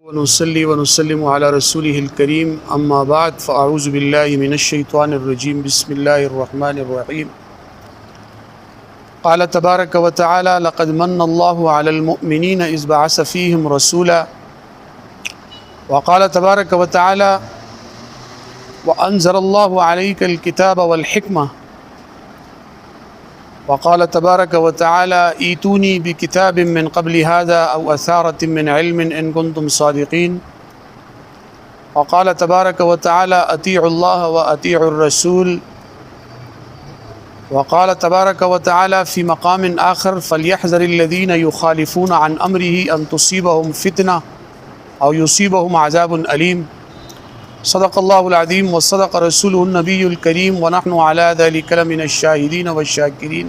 ونصلي ونسلم على رسوله الكريم أما بعد فأعوذ بالله من الشيطان الرجيم بسم الله الرحمن الرحيم قال تبارك وتعالى لقد من الله على المؤمنين إذ بعث فيهم رسولا وقال تبارك وتعالى وأنزل الله عليك الكتاب والحكمة وقال تبارك وتعالى ائتوني بكتاب من قبل هذا أو أثارة من علم إن كنتم صادقين وقال تبارك وتعالى أطيعوا الله وأطيعوا الرسول وقال تبارك وتعالى في مقام آخر فليحذر الذين يخالفون عن أمره أن تصيبهم فتنة أو يصيبهم عذاب أليم صدق الله العظيم وصدق رسوله النبي الكريم ونحن على ذلك لمن الشاهدين والشاكرين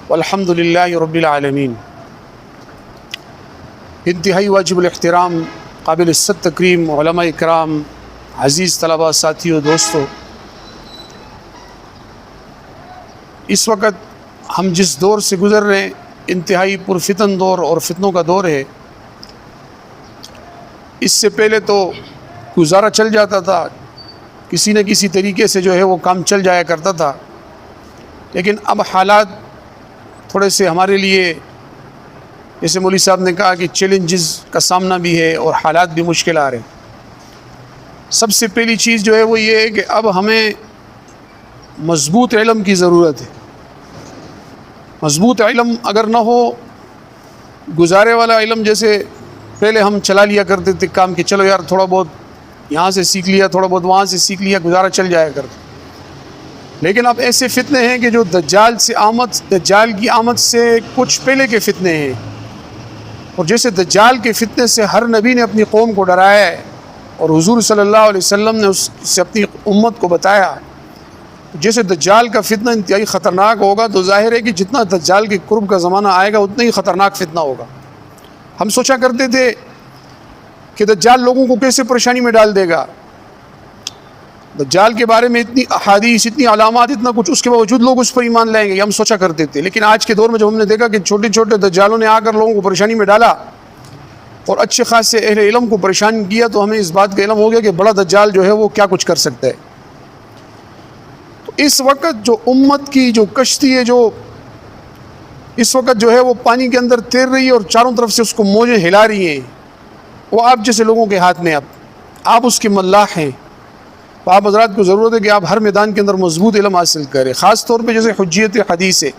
والحمد لله رب العالمين۔ انتہائی واجب الاحترام قابل الصد تکریم علماء اکرام، عزیز طلباء، ساتھیوں، دوستوں، اس وقت ہم جس دور سے گزر رہے ہیں انتہائی پرفتن دور اور فتنوں کا دور ہے۔ اس سے پہلے تو گزارا چل جاتا تھا، کسی نہ کسی طریقے سے جو ہے وہ کام چل جایا کرتا تھا، لیکن اب حالات تھوڑے سے ہمارے لیے، جیسے مولوی صاحب نے کہا کہ چیلنجز کا سامنا بھی ہے اور حالات بھی مشکل آ رہے ہیں۔ سب سے پہلی چیز جو ہے وہ یہ ہے کہ اب ہمیں مضبوط علم کی ضرورت ہے۔ مضبوط علم اگر نہ ہو، گزارے والا علم جیسے پہلے ہم چلا لیا کرتے تھے کام کہ چلو یار تھوڑا بہت یہاں سے سیکھ لیا، تھوڑا بہت وہاں سے سیکھ لیا، گزارا چل جایا کرتا، لیکن اب ایسے فتنے ہیں کہ جو دجال کی آمد سے کچھ پہلے کے فتنے ہیں، اور جیسے دجال کے فتنے سے ہر نبی نے اپنی قوم کو ڈرایا ہے اور حضور صلی اللہ علیہ وسلم نے اس سے اپنی امت کو بتایا، جیسے دجال کا فتنہ انتہائی خطرناک ہوگا، تو ظاہر ہے کہ جتنا دجال کے قرب کا زمانہ آئے گا اتنا ہی خطرناک فتنہ ہوگا۔ ہم سوچا کرتے تھے کہ دجال لوگوں کو کیسے پریشانی میں ڈال دے گا، دجال کے بارے میں اتنی احادیث، اتنی علامات، اتنا کچھ، اس کے باوجود لوگ اس پر ایمان لائیں گے، یہ ہم سوچا کرتے تھے۔ لیکن آج کے دور میں جب ہم نے دیکھا کہ چھوٹے چھوٹے دجالوں نے آ کر لوگوں کو پریشانی میں ڈالا اور اچھے خاصے اہل علم کو پریشان کیا، تو ہمیں اس بات کا علم ہو گیا کہ بڑا دجال جو ہے وہ کیا کچھ کر سکتا ہے۔ تو اس وقت جو امت کی جو کشتی ہے، جو اس وقت جو ہے وہ پانی کے اندر تیر رہی ہے اور چاروں طرف سے اس کو موجیں ہلا رہی ہیں، وہ آپ جیسے لوگوں کے ہاتھ میں، اب آپ اس کے ملاح ہیں۔ تو آپ حضرات کو ضرورت ہے کہ آپ ہر میدان کے اندر مضبوط علم حاصل کریں، خاص طور پہ جیسے حجیت حدیث ہے۔